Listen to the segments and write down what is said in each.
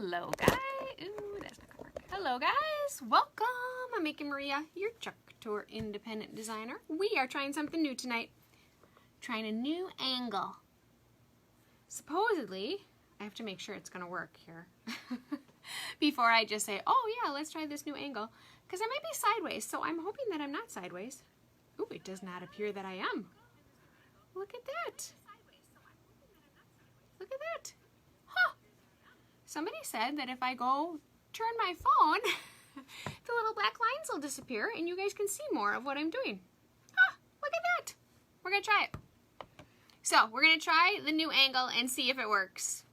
Hello guys. Ooh, that's not gonna work. Hello guys. Welcome. I'm making Maria, your Chalk Couture independent designer. We are trying something new tonight. Trying a new angle. Supposedly, I have to make sure it's gonna work here. Before I just say, oh yeah, let's try this new angle. Because I might be sideways, so I'm hoping that I'm not sideways. Ooh, it does not appear that I am. Look at that. Look at that. Huh. Somebody said that if I go turn my phone, the little black lines will disappear and you guys can see more of what I'm doing. Huh, look at that. We're going to try it. So we're going to try the new angle and see if it works.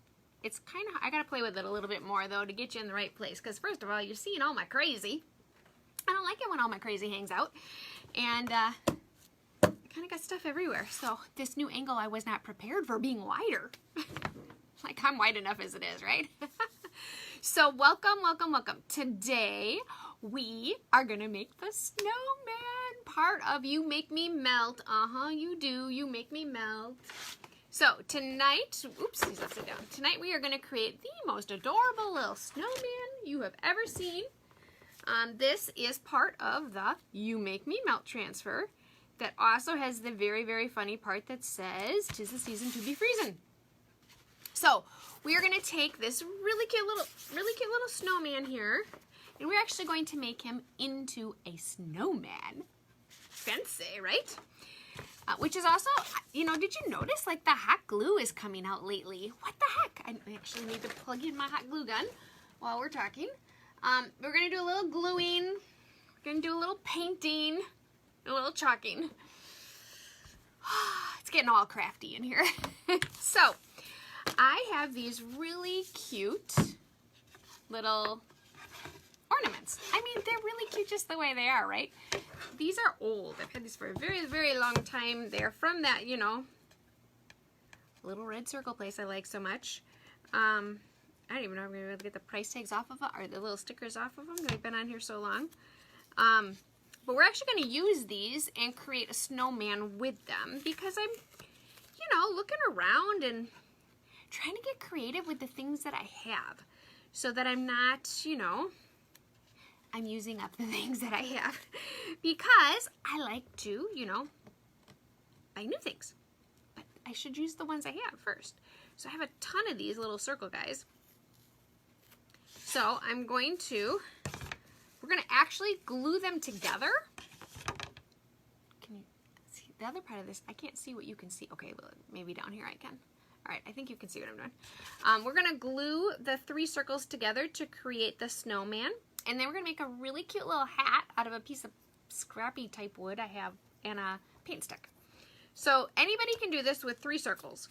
It's kind of, I got to play with it a little bit more though to get you in the right place. Because first of all, you're seeing all my crazy. I don't like it when all my crazy hangs out. And I kind of got stuff everywhere. So this new angle, I was not prepared for being wider. Like I'm wide enough as it is, right? So welcome, welcome, welcome. Today we are going to make the snowman part of You Make Me Melt. You do. You make me melt. So tonight, oops, he's upside down. Tonight we are going to create the most adorable little snowman you have ever seen. This is part of the You Make Me Melt transfer that also has the very, very funny part that says, "'Tis the season to be freezing." So we are going to take this really cute little snowman here, and we're actually going to make him into a snowman. Fancy, right? Which is also, you know, did you notice like the hot glue is coming out lately? What the heck? I actually need to plug in my hot glue gun while we're talking. We're going to do a little gluing. We're going to do a little painting, a little chalking. It's getting all crafty in here. So I have these really cute little ornaments. I mean, they're really cute just the way they are, right? These are old. I've had these for a very, very long time. They're from that, you know, little red circle place I like so much. I don't even know if I'm going to be able to get the price tags off of it or the little stickers off of them. They've been on here so long. But we're actually going to use these and create a snowman with them because I'm, you know, looking around and trying to get creative with the things that I have so that I'm not, you know, I'm using up the things that I have because I like to, you know, buy new things. But I should use the ones I have first. So I have a ton of these little circle guys. So I'm going to, we're going to actually glue them together. Can you see the other part of this? I can't see what you can see. Okay, well, maybe down here I can. All right, I think you can see what I'm doing. We're going to glue the 3 circles together to create the snowman. And then we're going to make a really cute little hat out of a piece of scrappy type wood I have and a paint stick. So anybody can do this with 3 circles.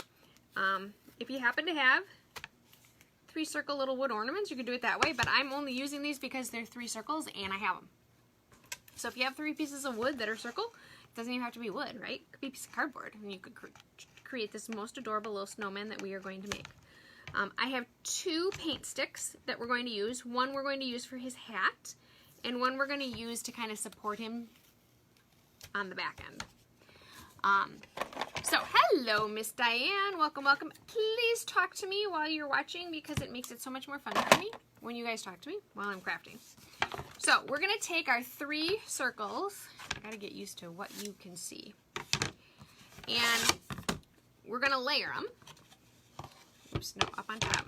If you happen to have 3 circle little wood ornaments, you can do it that way, but I'm only using these because they're 3 circles and I have them. So if you have 3 pieces of wood that are circle, it doesn't even have to be wood, right? It could be a piece of cardboard and you could create this most adorable little snowman that we are going to make. I have 2 paint sticks that we're going to use. One we're going to use for his hat, and one we're going to use to kind of support him on the back end. So hello, Miss Diane. Welcome, welcome. Please talk to me while you're watching because it makes it so much more fun for me when you guys talk to me while I'm crafting. So we're going to take our 3 circles. I got to get used to what you can see. And we're going to layer them. Oops, no, up on top.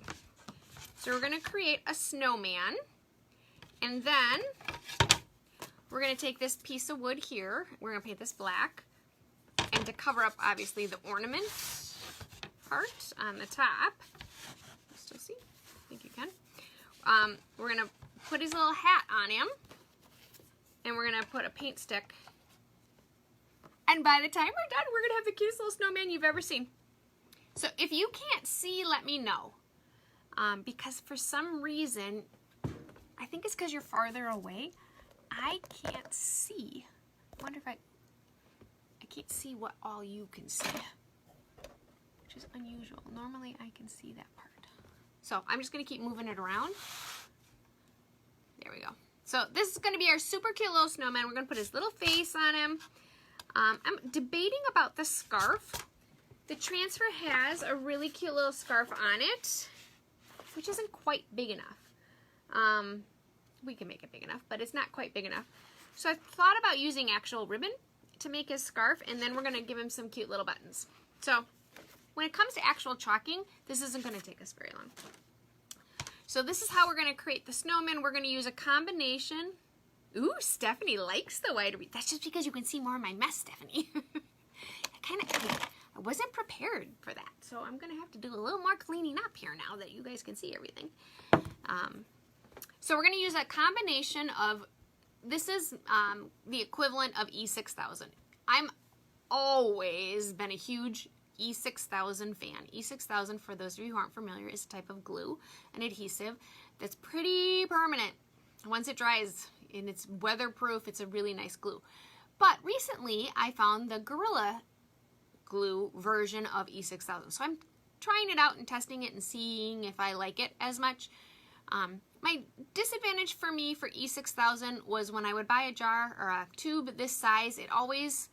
So we're going to create a snowman, and then we're going to take this piece of wood here, we're going to paint this black, and to cover up obviously the ornament part on the top, you still see? I think you can. We're going to put his little hat on him, and we're going to put a paint stick, and by the time we're done, we're going to have the cutest little snowman you've ever seen. So if you can't see, let me know. Because for some reason, I think it's because you're farther away, I can't see. I wonder if I can't see what all you can see, which is unusual. Normally I can see that part. So I'm just going to keep moving it around. There we go. So this is going to be our super cute little snowman. We're going to put his little face on him. I'm debating about the scarf. The transfer has a really cute little scarf on it. which isn't quite big enough. We can make it big enough, but it's not quite big enough. So I thought about using actual ribbon to make his scarf, and then we're going to give him some cute little buttons. So when it comes to actual chalking, this isn't going to take us very long. So this is how we're going to create the snowman. We're going to use a combination. Ooh, Stephanie likes the wider. That's just because you can see more of my mess, Stephanie. I wasn't prepared for that, so I'm going to have to do a little more cleaning up here now that you guys can see everything. So we're going to use a combination of, this is the equivalent of E6000. I'm always been a huge E6000 fan. E6000, for those of you who aren't familiar, is a type of glue, an adhesive that's pretty permanent. Once it dries and it's weatherproof, it's a really nice glue. But recently I found the Gorilla Glue version of E6000. So I'm trying it out and testing it and seeing if I like it as much. My disadvantage for me for E6000 was when I would buy a jar or a tube this size, it always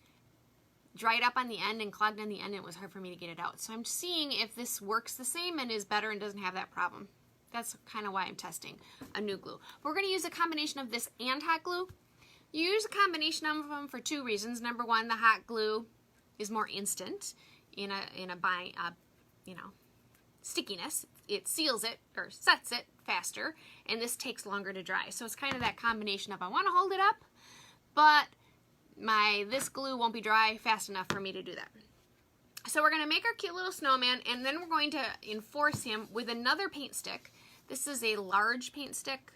dried up on the end and clogged on the end, and it was hard for me to get it out. So I'm seeing if this works the same and is better and doesn't have that problem. That's kind of why I'm testing a new glue. We're going to use a combination of this and hot glue. You use a combination of them for two reasons. Number one, the hot glue is more instant in stickiness. It seals it or sets it faster, and this takes longer to dry. So it's kind of that combination of I want to hold it up, but this glue won't be dry fast enough for me to do that. So we're going to make our cute little snowman, and then we're going to enforce him with another paint stick. This is a large paint stick.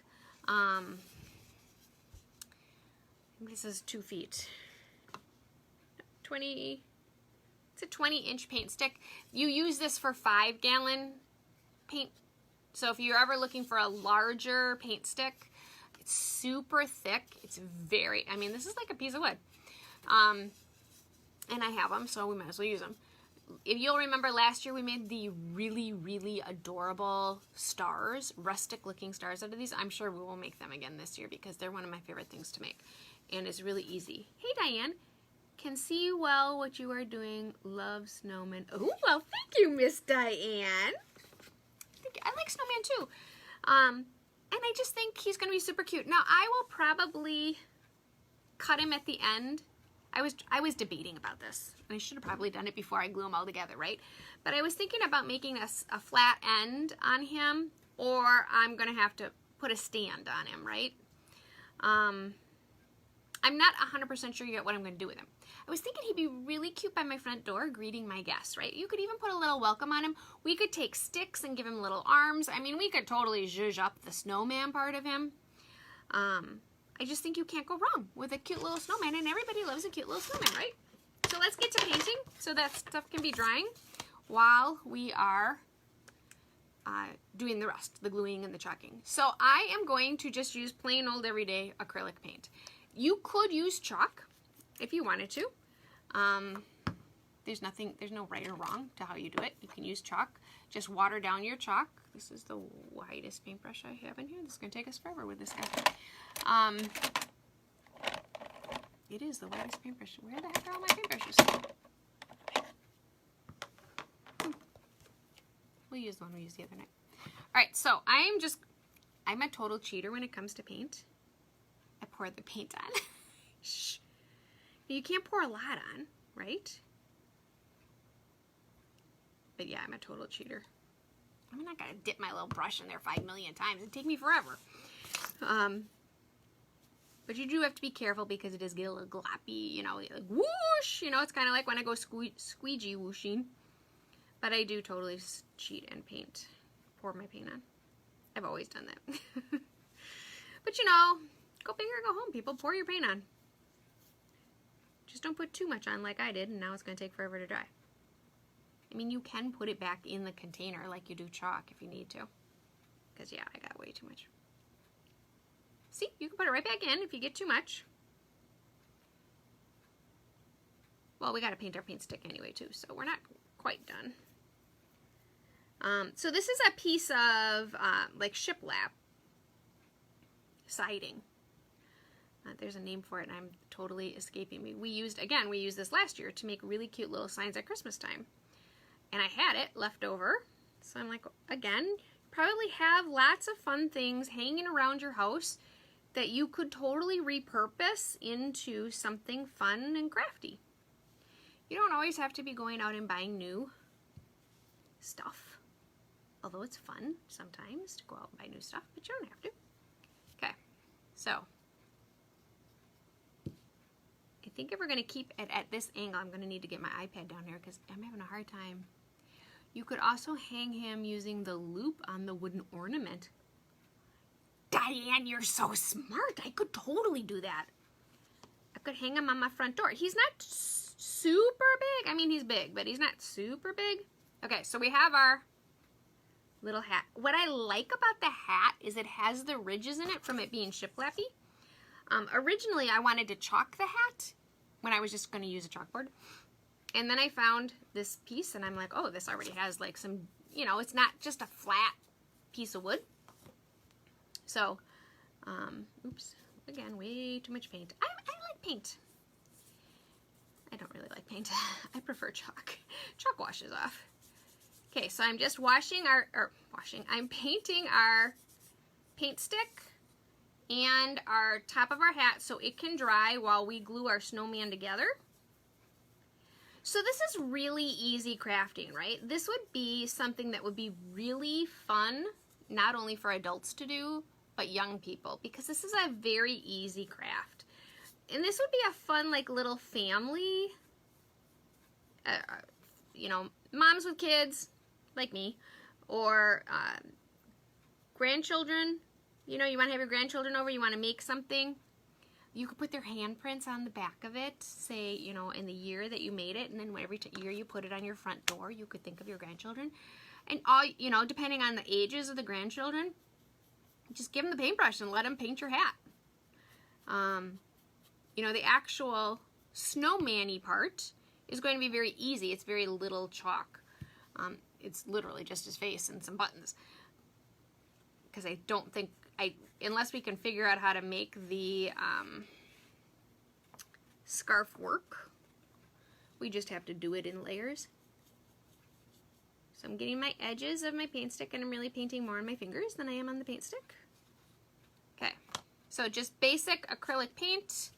This is 2 feet. 20. It's a 20-inch paint stick. You use this for 5-gallon paint. So if you're ever looking for a larger paint stick, it's super thick. It's very, I mean, this is like a piece of wood. And I have them, so we might as well use them. If you'll remember last year, we made the really, really adorable stars, rustic-looking stars out of these. I'm sure we will make them again this year because they're one of my favorite things to make. And it's really easy. Hey, Diane. Can see well what you are doing. Love snowman. Oh, well, thank you, Miss Diane. I like snowman too. And I just think he's going to be super cute. Now, I will probably cut him at the end. I was debating about this. And I should have probably done it before I glue them all together, right? But I was thinking about making a flat end on him, or I'm going to have to put a stand on him, right? I'm not 100% sure yet what I'm going to do with him. I was thinking he'd be really cute by my front door greeting my guests, right? You could even put a little welcome on him. We could take sticks and give him little arms. I mean, we could totally zhuzh up the snowman part of him. I just think you can't go wrong with a cute little snowman, and everybody loves a cute little snowman, right? So let's get to painting so that stuff can be drying while we are doing the rest, the gluing and the chalking. So I am going to just use plain old everyday acrylic paint. You could use chalk if you wanted to. There's no right or wrong to how you do it. You can use chalk. Just water down your chalk. This is the widest paintbrush I have in here. This is going to take us forever with this guy. It is the widest paintbrush. Where the heck are all my paintbrushes? We'll use the one we used the other night. Alright, so I'm a total cheater when it comes to paint. I pour the paint on. Shh. You can't pour a lot on, right? But yeah, I'm a total cheater. I'm not gonna dip my little brush in there 5 million times. It'd take me forever. But you do have to be careful because it does get a little gloppy, you know, like whoosh, you know, it's kind of like when I go squeegee whooshing. But I do totally cheat and pour my paint on. I've always done that. But you know, go big or go home, people. Pour your paint on. Just don't put too much on like I did, and now it's going to take forever to dry. I mean, you can put it back in the container like you do chalk if you need to. Because, yeah, I got way too much. See, you can put it right back in if you get too much. Well, we got to paint our paint stick anyway, too, so we're not quite done. So this is a piece of, like, shiplap siding. There's a name for it, and I'm totally escaping me. We used this last year to make really cute little signs at Christmas time. And I had it left over. So I'm like, again, probably have lots of fun things hanging around your house that you could totally repurpose into something fun and crafty. You don't always have to be going out and buying new stuff, although it's fun sometimes to go out and buy new stuff, but you don't have to. Okay, so I think if we're going to keep it at this angle, I'm going to need to get my iPad down here because I'm having a hard time. You could also hang him using the loop on the wooden ornament. Diane, you're so smart. I could totally do that. I could hang him on my front door. He's not super big. I mean, he's big, but he's not super big. Okay, so we have our little hat. What I like about the hat is it has the ridges in it from it being shiplappy. Originally, I wanted to chalk the hat when I was just going to use a chalkboard. And then I found this piece, and I'm like, oh, this already has like some, you know, it's not just a flat piece of wood. So, oops, again, way too much paint. I like paint. I don't really like paint. I prefer chalk. Chalk washes off. Okay, so I'm just I'm painting our paint stick and our top of our hat so it can dry while we glue our snowman together. So this is really easy crafting, right? This would be something that would be really fun, not only for adults to do, but young people, because this is a very easy craft. And this would be a fun, like, little family, you know, moms with kids, like me, or grandchildren. You know, you want to have your grandchildren over, you want to make something. You could put their handprints on the back of it, say, you know, in the year that you made it, and then every year you put it on your front door, you could think of your grandchildren. And all, you know, depending on the ages of the grandchildren, just give them the paintbrush and let them paint your hat. You know, the actual snowman-y part is going to be very easy. It's very little chalk. It's literally just his face and some buttons. Because I don't think, unless we can figure out how to make the scarf work, we just have to do it in layers. So I'm getting my edges of my paint stick, and I'm really painting more on my fingers than I am on the paint stick. Okay, so just basic acrylic paint.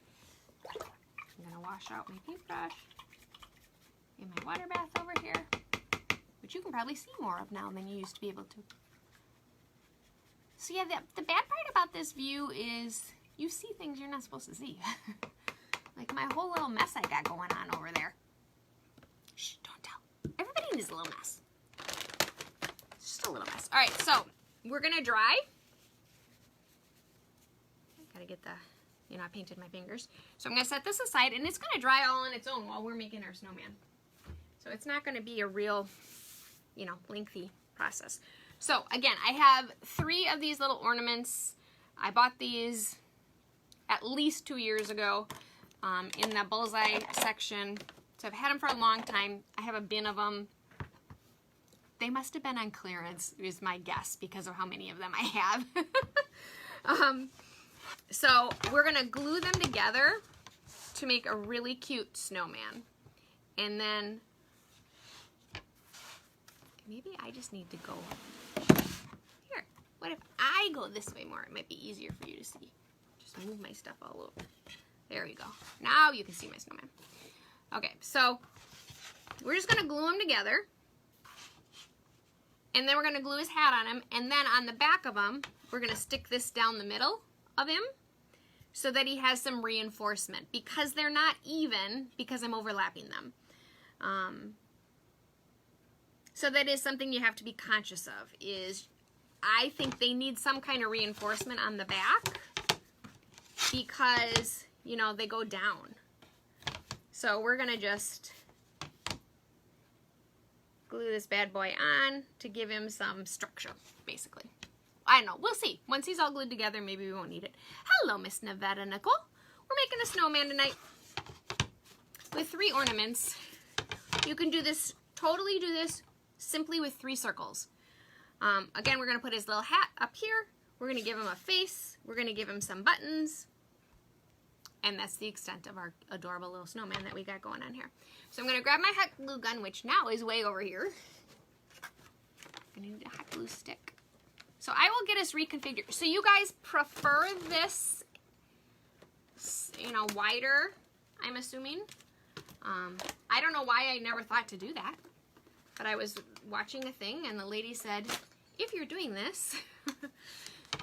I'm gonna wash out my paintbrush in my water bath over here, which you can probably see more of now than you used to be able to. So yeah, the bad part about this view is you see things you're not supposed to see. Like my whole little mess I got going on over there. Shh, don't tell. Everybody needs a little mess. It's just a little mess. All right, so we're gonna dry. Gotta get the, you know, I painted my fingers. So I'm gonna set this aside, and it's gonna dry all on its own while we're making our snowman. So it's not gonna be a real, you know, lengthy process. So again, I have 3 of these little ornaments. I bought these at least 2 years ago in the bullseye section. So I've had them for a long time. I have a bin of them. They must have been on clearance, is my guess, because of how many of them I have. So we're gonna glue them together to make a really cute snowman. And then maybe I just need to go here. What if I go this way more? It might be easier for you to see. Just move my stuff all over. There you go. Now you can see my snowman. Okay, so we're just gonna glue them together. And then we're gonna glue his hat on him. And then on the back of him, we're gonna stick this down the middle of him so that he has some reinforcement, because they're not even, because I'm overlapping them. So that is something you have to be conscious of, is I think they need some kind of reinforcement on the back because, you know, they go down. So we're gonna just glue this bad boy on to give him some structure, basically. I don't know. We'll see. Once he's all glued together, maybe we won't need it. Hello, Miss Nevada Nicole. We're making a snowman tonight with 3 ornaments. You can do this, totally do this, simply with 3 circles. Again, we're going to put his little hat up here. We're going to give him a face. We're going to give him some buttons. And that's the extent of our adorable little snowman that we got going on here. So I'm going to grab my hot glue gun, which now is way over here. I'm going to need a hot glue stick. So I will get us reconfigured. So you guys prefer this, you know, wider, I'm assuming. I don't know why I never thought to do that, but I was watching a thing and the lady said, if you're doing this,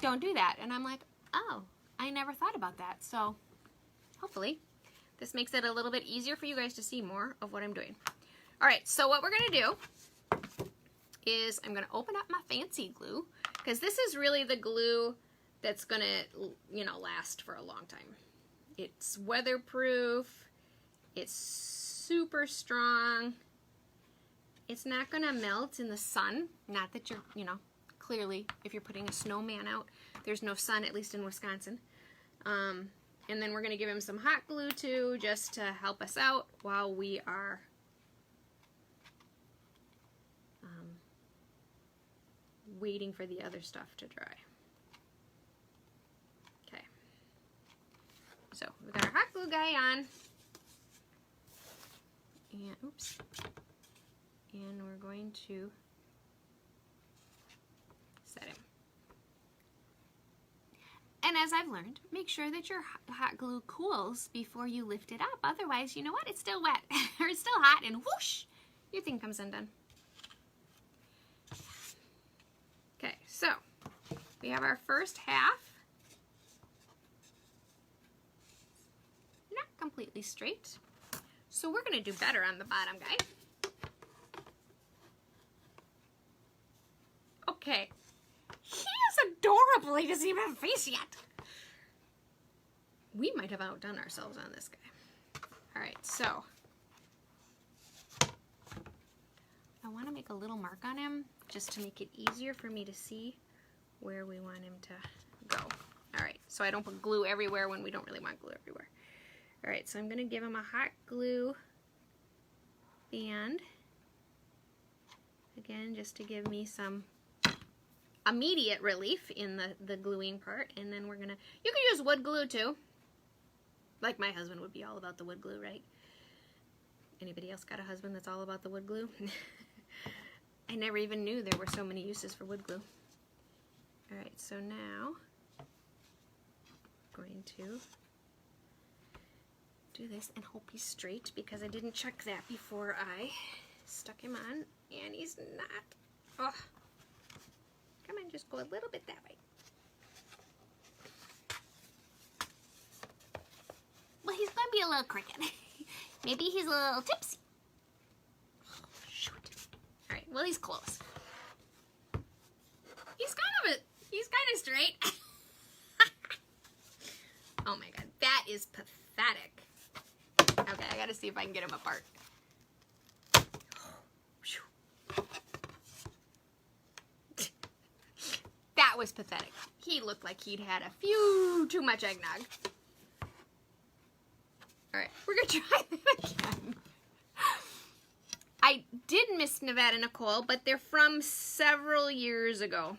don't do that. And I'm like, oh, I never thought about that. So hopefully this makes it a little bit easier for you guys to see more of what I'm doing. All right, so what we're gonna do is I'm gonna open up my fancy glue, because this is really the glue that's gonna, you know, last for a long time. It's weatherproof, it's super strong, it's not gonna melt in the sun. Not that you're, you know, clearly if you're putting a snowman out, there's no sun, at least in Wisconsin. And then we're gonna give him some hot glue too, just to help us out while we are waiting for the other stuff to dry. Okay. So we've got our hot glue guy on. And oops. And we're going to set him. And as I've learned, make sure that your hot glue cools before you lift it up. Otherwise, you know what? It's still wet or it's still hot, and whoosh, your thing comes undone. Okay, so we have our first half. Not completely straight. So we're going to do better on the bottom guy. Okay. He is adorable. He doesn't even have a face yet. We might have outdone ourselves on this guy. All right, so I want to make a little mark on him just to make it easier for me to see where we want him to go. All right, so I don't put glue everywhere when we don't really want glue everywhere. All right, so I'm going to give him a hot glue band. Again, just to give me some immediate relief in the gluing part. And then we're going to, you can use wood glue too. Like my husband would be all about the wood glue, right? Anybody else got a husband that's all about the wood glue? I never even knew there were so many uses for wood glue. All right, so now I'm going to do this and hope he's straight, because I didn't check that before I stuck him on, and he's not. Oh, come on, just go a little bit that way. Well, he's gonna be a little crooked. Maybe he's a little tipsy. Oh, shoot. All right, well, he's close. He's kind of straight. Oh my God, that is pathetic. Okay, I gotta see if I can get him apart. That was pathetic. He looked like he'd had a few too much eggnog. Alright, we're gonna try that again. I did miss Nevada Nicole, but they're from several years ago.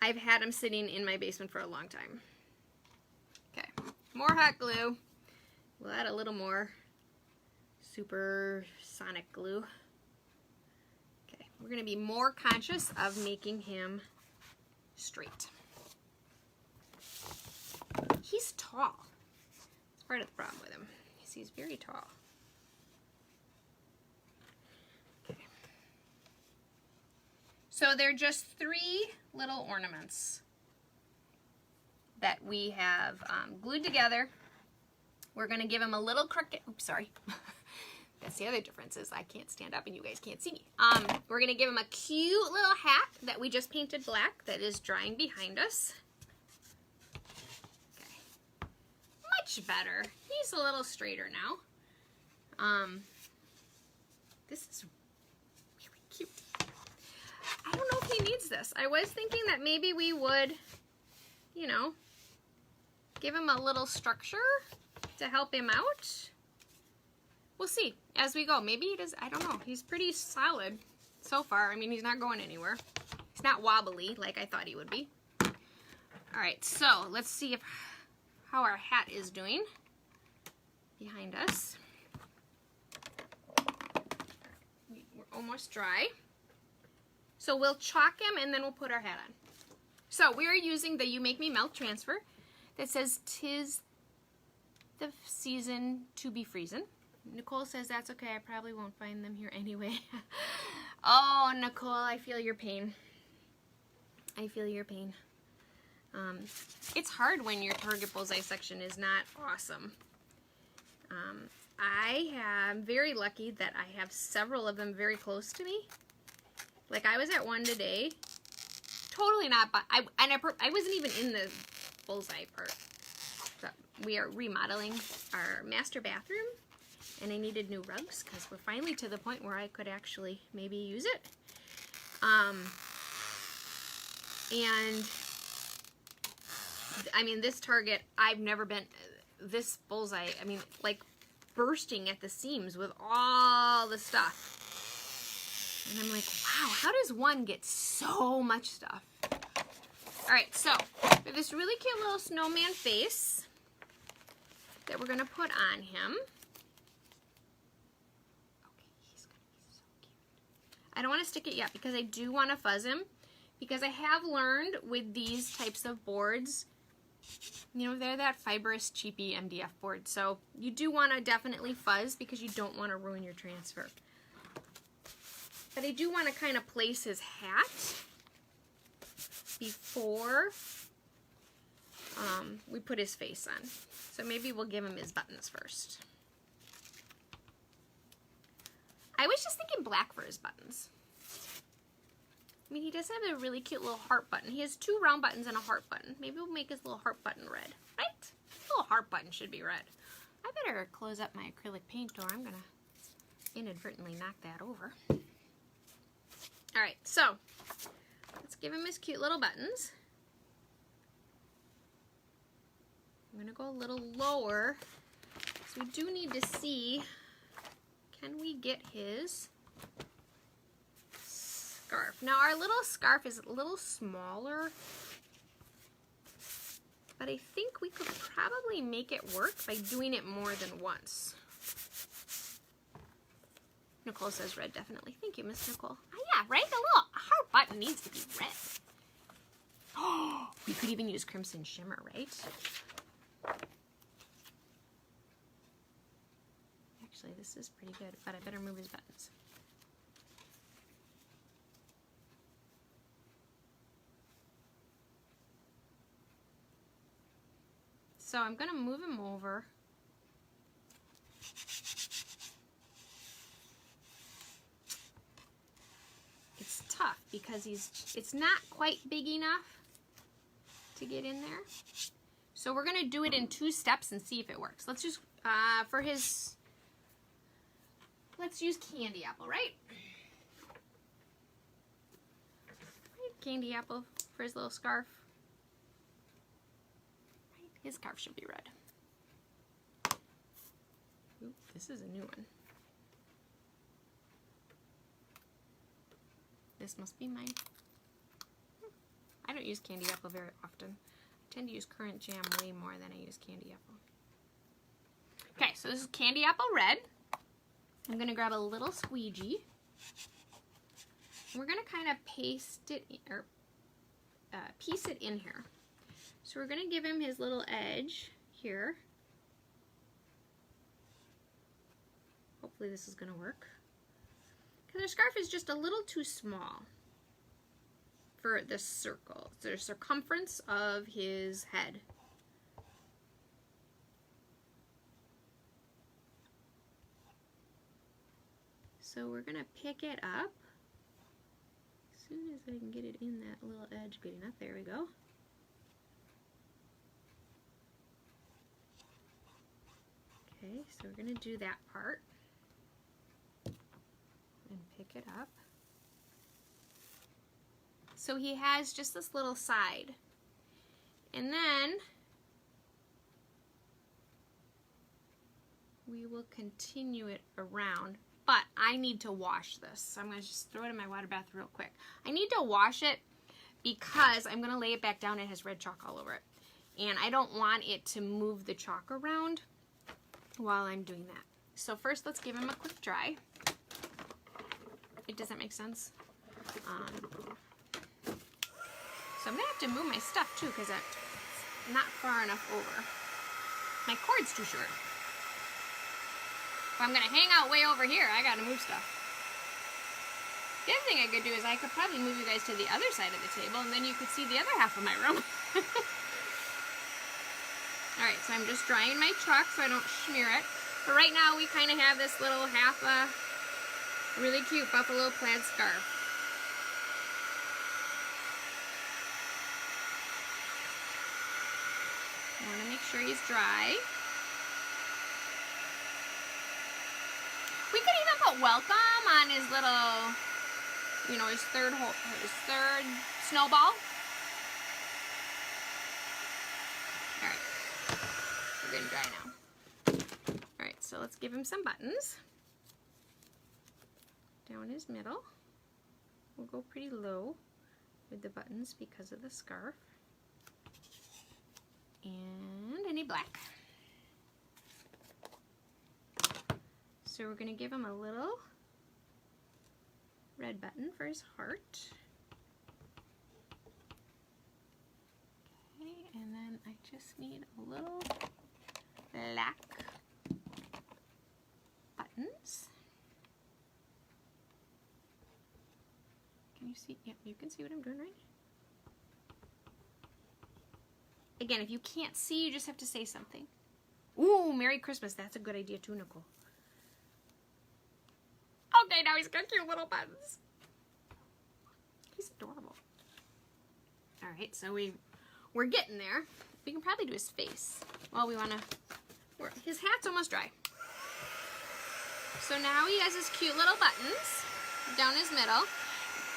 I've had them sitting in my basement for a long time. Okay, more hot glue. We'll add a little more supersonic glue. Okay, we're going to be more conscious of making him straight. He's tall. That's part of the problem with him. He's very tall. Okay. So they're just 3 little ornaments that we have glued together. We're going to give him a little crooked, oops, sorry. That's the other difference, is I can't stand up and you guys can't see me. We're going to give him a cute little hat that we just painted black that is drying behind us. Okay. Much better. He's a little straighter now. This is really cute. I don't know if he needs this. I was thinking that maybe we would, you know, give him a little structure to help him out. We'll see as we go. Maybe he does, I don't know. He's pretty solid so far. I mean, he's not going anywhere. He's not wobbly like I thought he would be. All right, so let's see how our hat is doing behind us. We're almost dry. So we'll chalk him and then we'll put our hat on. So we are using the You Make Me Melt transfer that says, "'Tis the season to be freezin'." Nicole says that's okay, I probably won't find them here anyway. Oh, Nicole, I feel your pain. I feel your pain. It's hard when your Target Bullseye section is not awesome. I am very lucky that I have several of them very close to me. Like I was at one today, totally not, but I wasn't even in the Bullseye part. So we are remodeling our master bathroom, and I needed new rugs because we're finally to the point where I could actually maybe use it. And I mean, this Target, I've never been, this Bullseye, I mean, like bursting at the seams with all the stuff. And I'm like, wow, how does one get so much stuff? All right, so we have this really cute little snowman face that we're gonna put on him. Okay, he's gonna be so cute. I don't wanna stick it yet because I do wanna fuzz him, because I have learned with these types of boards, you know, they're that fibrous, cheapy MDF board. So you do wanna definitely fuzz because you don't wanna ruin your transfer. But I do want to kind of place his hat before we put his face on. So maybe we'll give him his buttons first. I was just thinking black for his buttons. I mean, he does have a really cute little heart button. He has 2 round buttons and a heart button. Maybe we'll make his little heart button red, right? His little heart button should be red. I better close up my acrylic paint, or I'm going to inadvertently knock that over. All right, so let's give him his cute little buttons. I'm gonna go a little lower, so we do need to see, can we get his scarf? Now our little scarf is a little smaller, but I think we could probably make it work by doing it more than once. Nicole says red, definitely. Thank you, Miss Nicole. Oh yeah, right? The little heart button needs to be red. Oh, we could even use crimson shimmer, right? Actually, this is pretty good, but I better move his buttons. So I'm gonna move him over. It's tough because it's not quite big enough to get in there. So we're gonna do it in 2 steps and see if it works. Let's just, for his, let's use Candy Apple, right? Candy Apple for his little scarf. His scarf should be red. Ooh, this is a new one. This must be mine. I don't use Candy Apple very often. I tend to use Currant Jam way more than I use Candy Apple. Okay, so this is Candy Apple Red. I'm gonna grab a little squeegee. And we're gonna kind of paste it, or piece it in here. So we're gonna give him his little edge here. Hopefully this is gonna work. Because our scarf is just a little too small for the circle, the circumference of his head. So we're gonna pick it up as soon as I can get it in that little edge good enough. There we go. Okay, so we're gonna do that part and pick it up. So he has just this little side. And then we will continue it around, but I need to wash this. So I'm gonna just throw it in my water bath real quick. I need to wash it because I'm gonna lay it back down. It has red chalk all over it. And I don't want it to move the chalk around while I'm doing that. So first let's give him a quick dry. Does that make sense? So I'm gonna have to move my stuff too because it's not far enough over. My cord's too short. If I'm gonna hang out way over here, I gotta move stuff. The other thing I could do is I could probably move you guys to the other side of the table and then you could see the other half of my room. Alright, so I'm just drying my chalk so I don't smear it. But right now we kind of have this little half really cute buffalo plaid scarf. I want to make sure he's dry. We could even put welcome on his little, you know, his third snowball. Alright, we're good and dry now. Alright, so let's give him some buttons. Down his middle. We'll go pretty low with the buttons because of the scarf. And I need black. So we're going to give him a little red button for his heart. Okay, and then I just need a little black buttons. Can you see? Yeah, you can see what I'm doing, right? Again, if you can't see, you just have to say something. Ooh, Merry Christmas. That's a good idea too, Nicole. Okay, now he's got cute little buttons. He's adorable. Alright, so we're getting there. We can probably do his face. Well, his hat's almost dry. So now he has his cute little buttons down his middle.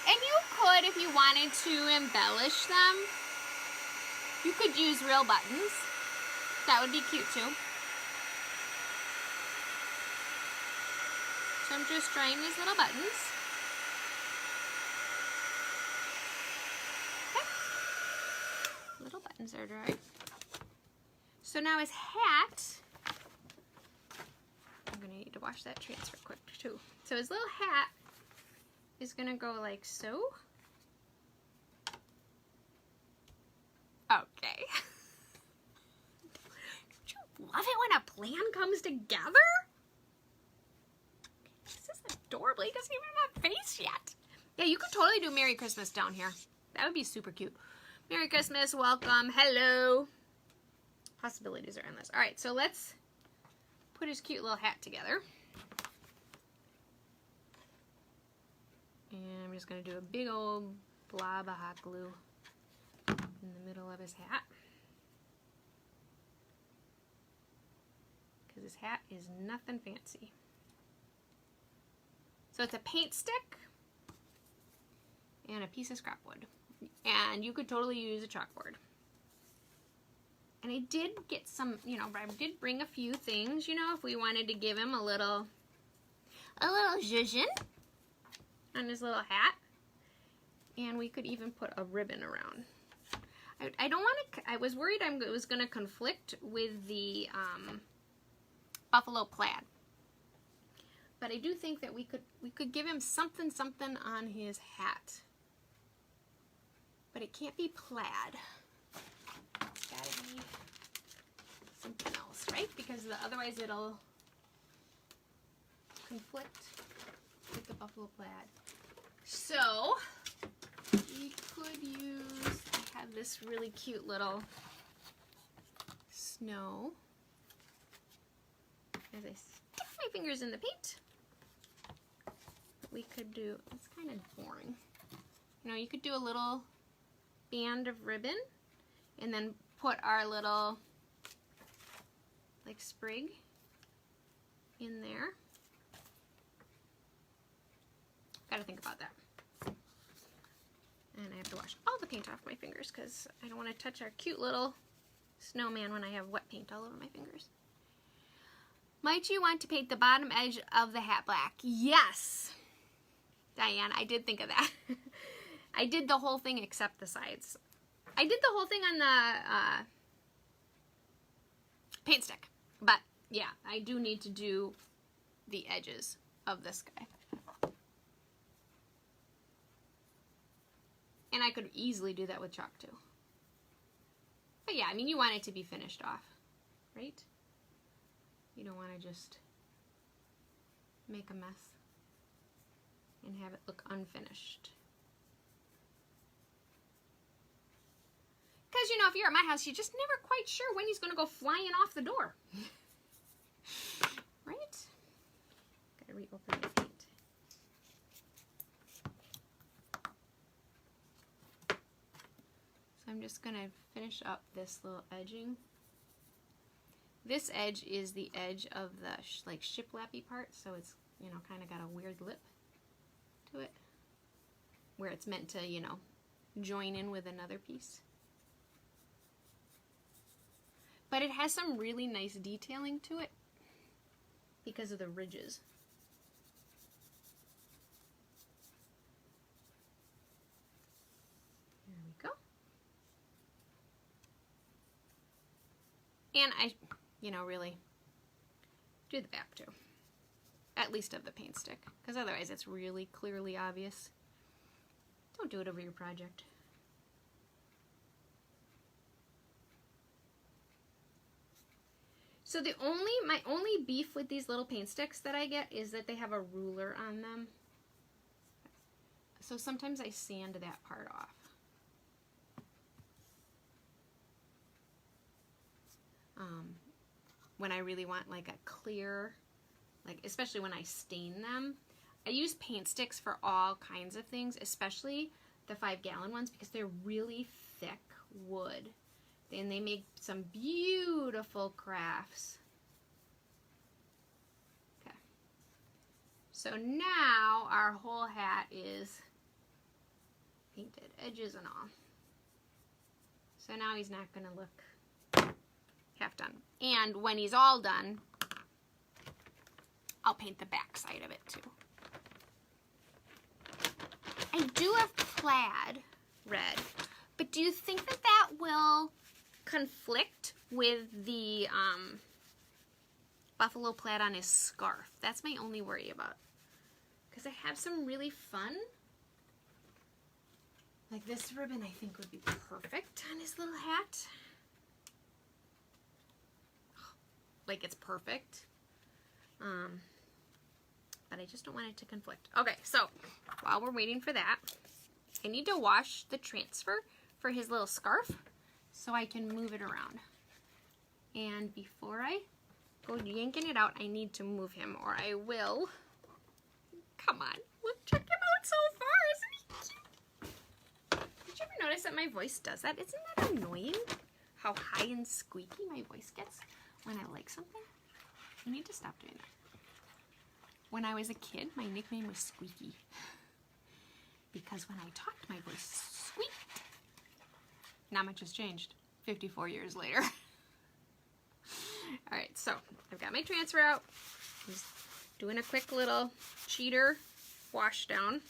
And you could, if you wanted to embellish them, you could use real buttons. That would be cute too. So I'm just drying these little buttons. Okay. Little buttons are dry. So now his hat, I'm gonna need to wash that transfer quick too. So his little hat is gonna go like so. Okay. Don't you love it when a plan comes together? This is adorable. He doesn't even have a face yet. Yeah, you could totally do Merry Christmas down here. That would be super cute. Merry Christmas, welcome, hello. Possibilities are endless. Alright, so let's put his cute little hat together. And I'm just going to do a big old blob of hot glue in the middle of his hat. Because his hat is nothing fancy. So it's a paint stick and a piece of scrap wood. And you could totally use a chalkboard. And I did get some, you know, I did bring a few things, you know, if we wanted to give him a little zhuzhin on his little hat. And we could even put a ribbon around. I don't want to, I was worried it was going to conflict with the buffalo plaid. But I do think that we could give him something on his hat. But it can't be plaid. It's got to be something else, right? Because otherwise it'll conflict with the buffalo plaid. So we could use, I have this really cute little snow. As I stick my fingers in the paint, we could do, it's kind of boring. You know, you could do a little band of ribbon and then put our little like sprig in there. Gotta think about that. And I have to wash all the paint off my fingers because I don't want to touch our cute little snowman when I have wet paint all over my fingers. Might you want to paint the bottom edge of the hat black? Yes! Diane, I did think of that. I did the whole thing except the sides. I did the whole thing on the paint stick. But yeah, I do need to do the edges of this guy. And I could easily do that with chalk too. But yeah, I mean, you want it to be finished off, right? You don't want to just make a mess and have it look unfinished. Because, you know, if you're at my house, you're just never quite sure when he's going to go flying off the door. Right? Gotta reopen my paint. So I'm just going to finish up this little edging. This edge is the edge of the like shiplappy part, so it's, you know, kind of got a weird lip to it, where it's meant to, you know, join in with another piece. But it has some really nice detailing to it because of the ridges. There we go. And I, you know, really do the back too. At least of the paint stick, because otherwise it's really clearly obvious. Don't do it over your project. So my only beef with these little paint sticks that I get is that they have a ruler on them. So sometimes I sand that part off. When I really want like a clear, like especially when I stain them. I use paint sticks for all kinds of things, especially the 5-gallon ones, because they're really thick wood. And they make some beautiful crafts. Okay. So now our whole hat is painted, edges and all. So now he's not going to look half done. And when he's all done, I'll paint the back side of it too. I do have plaid red, but do you think that that will conflict with the buffalo plaid on his scarf? That's my only worry about. Because I have some really fun, like this ribbon I think would be perfect on his little hat. Like it's perfect. But I just don't want it to conflict. Okay, so while we're waiting for that, I need to wash the transfer for his little scarf so I can move it around. And before I go yanking it out, I need to move him or I will. Come on, look, check him out so far, isn't he cute? Did you ever notice that my voice does that? Isn't that annoying? How high and squeaky my voice gets when I like something? I need to stop doing that. When I was a kid, my nickname was Squeaky. Because when I talked, my voice squeaked. Not much has changed 54 years later. Alright, so I've got my transfer out. Just doing a quick little cheater wash down.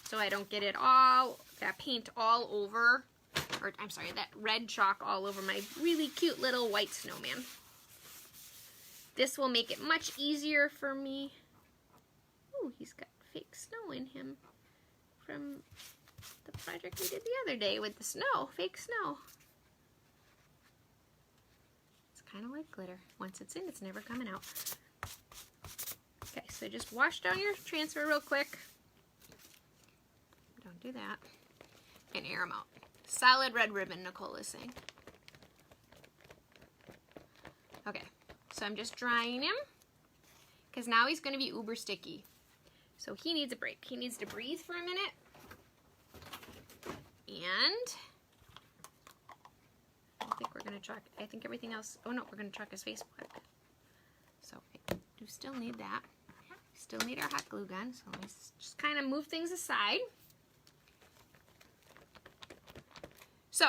So I don't get it all, that paint all over, or I'm sorry, that red chalk all over my really cute little white snowman. This will make it much easier for me. Ooh, he's got fake snow in him from the project we did the other day with the snow, fake snow. It's kind of like glitter. Once it's in, it's never coming out. Okay, so just wash down your transfer real quick. Don't do that. And air them out. Solid red ribbon, Nicole is saying. Okay. So I'm just drying him because now he's going to be uber sticky. So he needs a break. He needs to breathe for a minute. And I think we're going to chalk, I think everything else, oh no, we're going to chalk his face black. So I do still need that. We still need our hot glue gun. So let's just kind of move things aside. So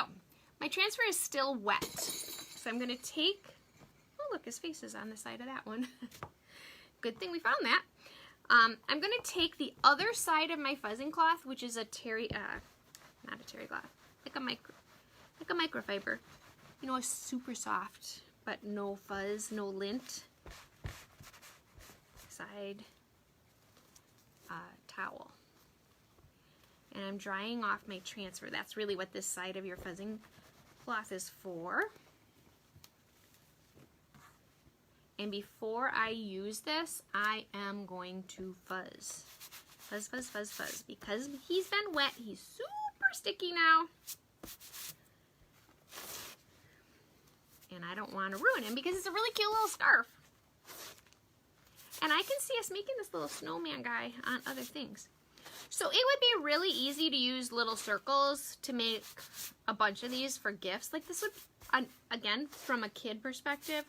my transfer is still wet. So I'm going to take, oh look, his face is on the side of that one. Good thing we found that. I'm going to take the other side of my fuzzing cloth, which is a terry, not a terry cloth, like a microfiber. You know, a super soft, but no fuzz, no lint side towel. I'm drying off my transfer. That's really what this side of your fuzzing cloth is for. And before I use this, I am going to fuzz. Fuzz, fuzz, fuzz, fuzz. Because he's been wet, he's super sticky now. And I don't want to ruin him because it's a really cute little scarf. And I can see us making this little snowman guy on other things. So it would be really easy to use little circles to make a bunch of these for gifts. Like this would, again, from a kid perspective,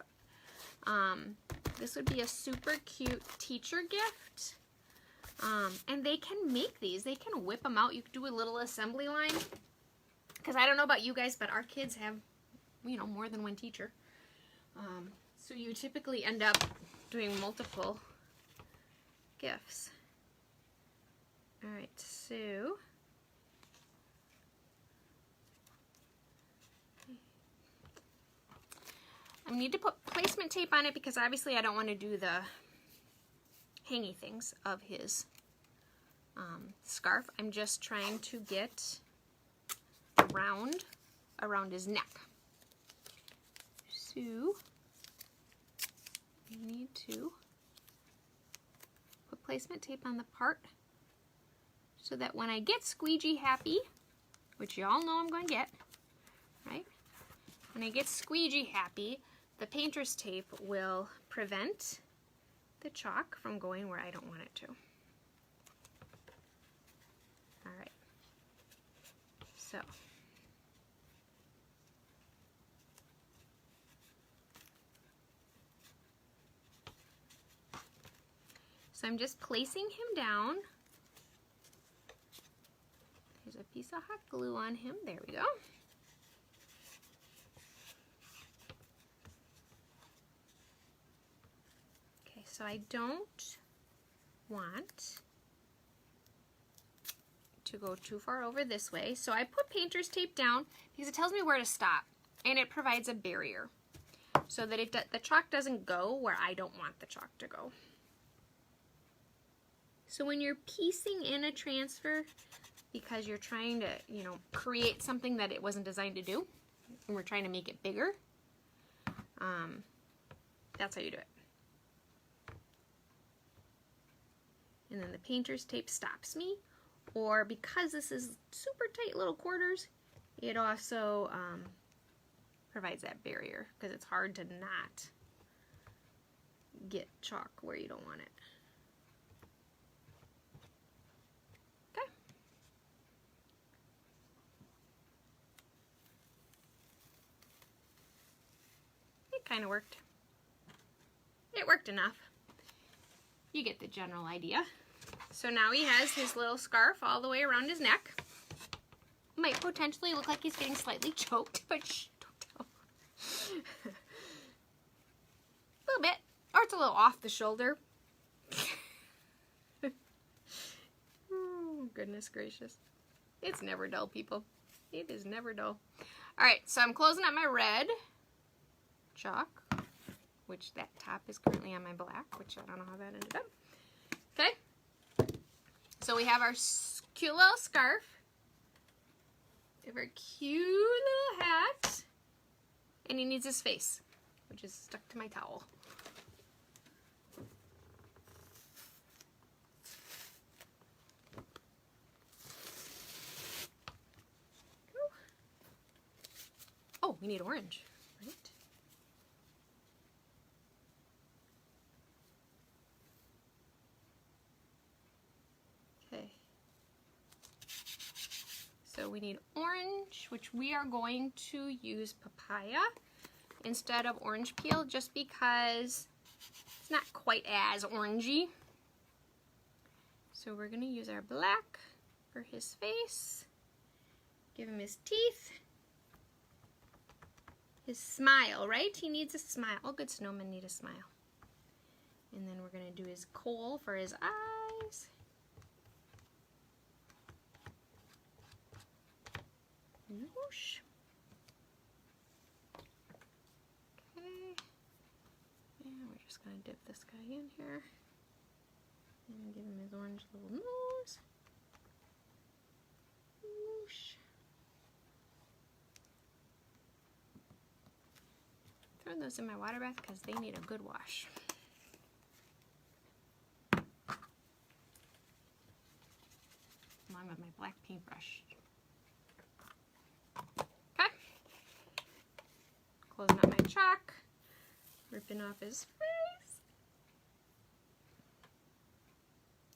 this would be a super cute teacher gift. And they can make these. They can whip them out. You could do a little assembly line. Because I don't know about you guys, but our kids have, you know, more than one teacher. So you typically end up doing multiple gifts. Alright, so I need to put placement tape on it because obviously I don't want to do the hangy things of his scarf. I'm just trying to get around his neck. So we need to put placement tape on the part so that when I get squeegee happy, which y'all know I'm going to get, right? When I get squeegee happy, the painter's tape will prevent the chalk from going where I don't want it to. Alright. So. So I'm just placing him down. There's a piece of hot glue on him. There we go. Okay, so I don't want to go too far over this way. So I put painter's tape down because it tells me where to stop and it provides a barrier so that the chalk doesn't go where I don't want the chalk to go. So when you're piecing in a transfer, because you're trying to, you know, create something that it wasn't designed to do, and we're trying to make it bigger, that's how you do it. And then the painter's tape stops me, or because this is super tight little quarters, it also provides that barrier, because it's hard to not get chalk where you don't want it. Kind of worked. It worked enough. You get the general idea. So now he has his little scarf all the way around his neck. Might potentially look like he's getting slightly choked, but shh, don't tell. A little bit. Or it's a little off the shoulder. Oh, goodness gracious. It's never dull, people. It is never dull. Alright, so I'm closing up my red chalk, which that top is currently on my black, which I don't know how that ended up. Okay, so we have our cute little scarf, we have our cute little hat, and he needs his face, which is stuck to my towel. Oh, we need orange, right? So we need orange, which we are going to use papaya instead of orange peel just because it's not quite as orangey. So we're going to use our black for his face, give him his teeth, his smile, right? He needs a smile. All good snowmen need a smile. And then we're going to do his kohl for his eyes. Whoosh. Okay. And we're just going to dip this guy in here. And give him his orange little nose. throwing those in my water bath because they need a good wash. Along with my black paintbrush. Okay. Closing up my chalk. Ripping off his face.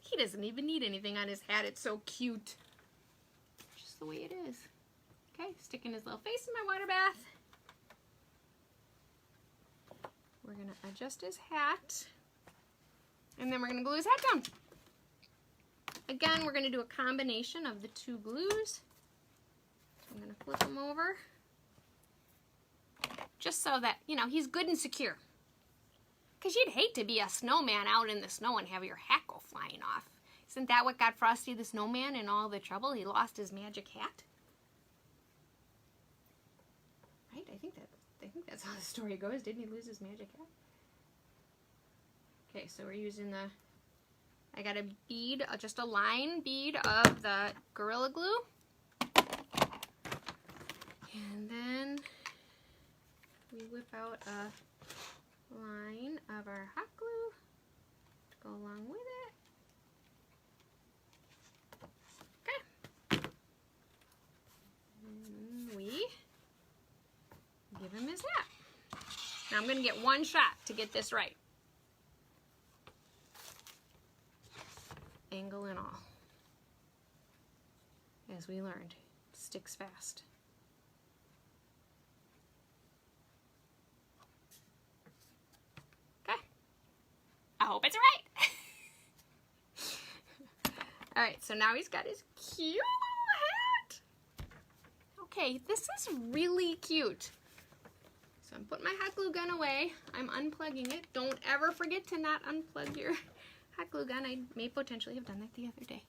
He doesn't even need anything on his hat. It's so cute. Just the way it is. Okay, sticking his little face in my water bath. We're going to adjust his hat. And then we're going to glue his hat down. Again, we're going to do a combination of the two glues. I'm going to flip them over. Just so that, you know, he's good and secure. Because you'd hate to be a snowman out in the snow and have your hat go flying off. Isn't that what got Frosty the Snowman in all the trouble? He lost his magic hat. Right? I think that's how the story goes. Didn't he lose his magic hat? Okay, so we're using I got a bead, just a line bead of the Gorilla Glue. And then we whip out a line of our hot glue to go along with it. Okay. And we give him his hat. Now I'm going to get one shot to get this right. Angle and all. As we learned, sticks fast. Okay. I hope it's right. Alright, so now he's got his cute little hat. Okay, this is really cute. So I'm putting my hot glue gun away. I'm unplugging it. Don't ever forget to not unplug your hot glue gun. I may potentially have done that the other day.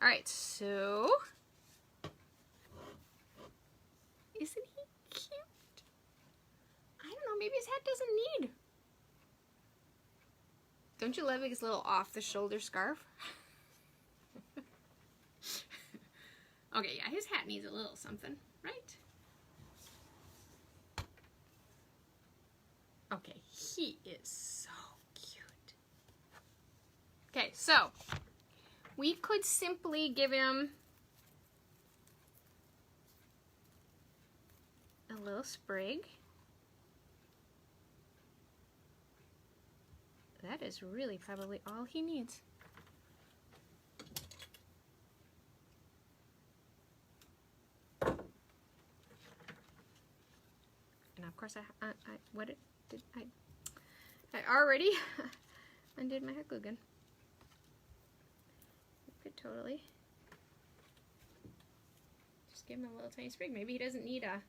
Alright, so isn't he cute? I don't know, maybe his hat doesn't need. Don't you love his little off-the-shoulder scarf? Okay, yeah, his hat needs a little something, right? Okay, he is so cute. Okay, so we could simply give him a little sprig. That is really probably all he needs. And of course I already undid my hot glue gun. You could totally just give him a little tiny sprig. Maybe he doesn't need a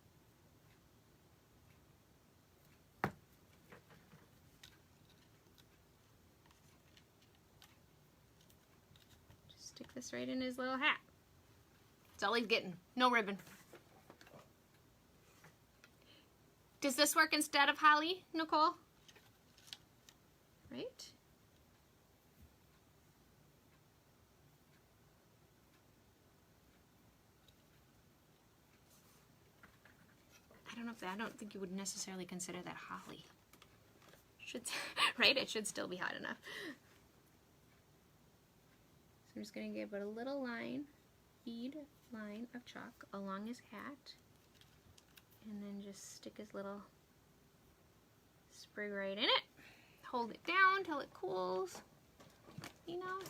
stick this right in his little hat. That's all he's getting. No ribbon. Does this work instead of holly, Nicole? Right? I don't think you would necessarily consider that holly. Right? It should still be hot enough. So I'm just going to give it a little bead line of chalk along his hat, and then just stick his little sprig right in it. Hold it down till it cools, you know.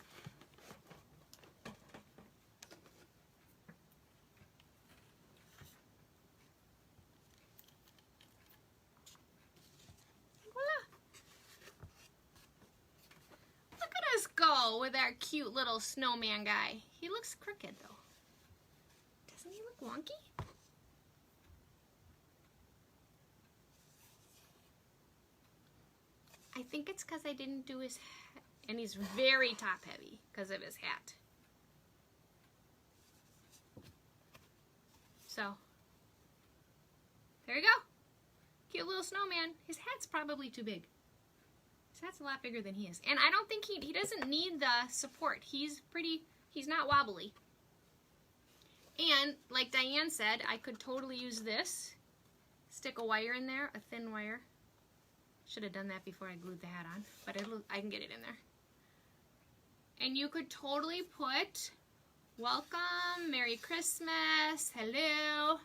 Go with our cute little snowman guy. He looks crooked though. Doesn't he look wonky? I think it's because I didn't do his hat. And he's very top heavy because of his hat. So, there you go. Cute little snowman. His hat's probably too big. That's a lot bigger than he is. And I don't think he doesn't need the support. He's not wobbly. And like Diane said, I could totally use this stick a wire in there, a thin wire. Should have done that before I glued the hat on, but I can get it in there. And you could totally put welcome, Merry Christmas, hello,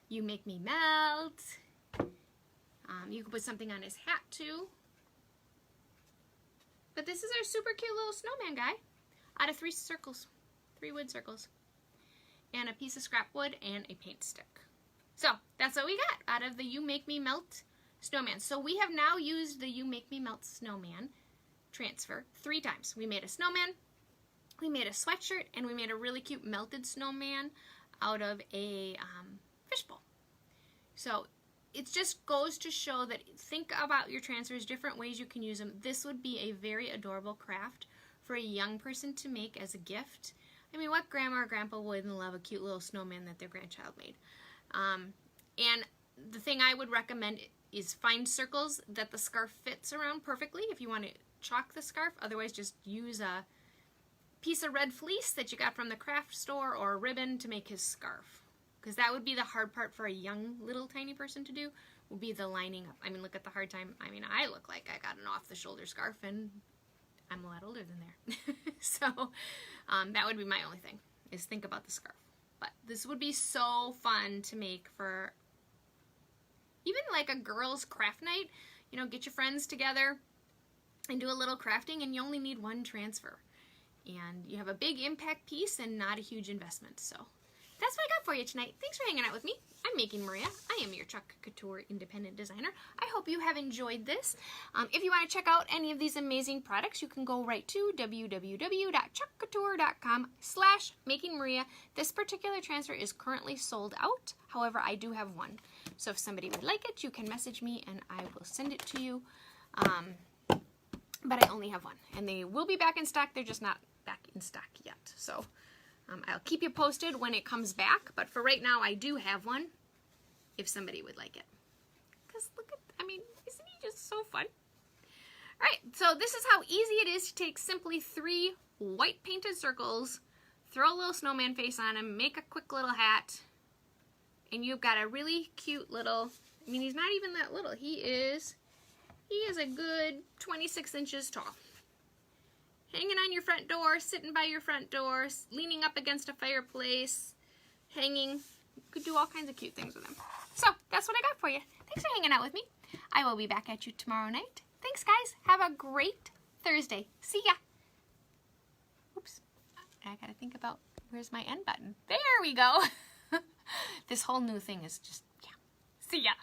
you make me melt. You could put something on his hat too. But this is our super cute little snowman guy out of 3 circles, 3 wood circles, and a piece of scrap wood and a paint stick. So that's what we got out of the You Make Me Melt snowman. So we have now used the You Make Me Melt snowman transfer 3 times. We made a snowman, we made a sweatshirt, and we made a really cute melted snowman out of a fishbowl. So it just goes to show that think about your transfers, different ways you can use them. This would be a very adorable craft for a young person to make as a gift. I mean, what grandma or grandpa wouldn't love a cute little snowman that their grandchild made? And the thing I would recommend is find circles that the scarf fits around perfectly if you want to chalk the scarf. Otherwise, just use a piece of red fleece that you got from the craft store or a ribbon to make his scarf. Because that would be the hard part for a young little tiny person to do, would be the lining up. I mean, look at the hard time. I mean, I look like I got an off-the-shoulder scarf, and I'm a lot older than there. So that would be my only thing, is think about the scarf. But this would be so fun to make for even like a girls' craft night. You know, get your friends together and do a little crafting, and you only need 1 transfer. And you have a big impact piece and not a huge investment. So that's what I got for you tonight. Thanks for hanging out with me. I'm Making Maria. I am your Chalk Couture independent designer. I hope you have enjoyed this. If you want to check out any of these amazing products, you can go right to www.chalkcouture.com/makingmaria. This particular transfer is currently sold out. However, I do have one. So if somebody would like it, you can message me and I will send it to you. But I only have one. And they will be back in stock. They're just not back in stock yet. So I'll keep you posted when it comes back, but for right now I do have one if somebody would like it. Because look at, I mean, isn't he just so fun? Alright, so this is how easy it is to take simply 3 white painted circles, throw a little snowman face on him, make a quick little hat, and you've got a really cute little, I mean, he's not even that little. He is a good 26 inches tall. Hanging on your front door, sitting by your front door, leaning up against a fireplace, hanging. You could do all kinds of cute things with them. So, that's what I got for you. Thanks for hanging out with me. I will be back at you tomorrow night. Thanks, guys. Have a great Thursday. See ya. Oops. I gotta think about where's my end button. There we go. This whole new thing is just, yeah. See ya.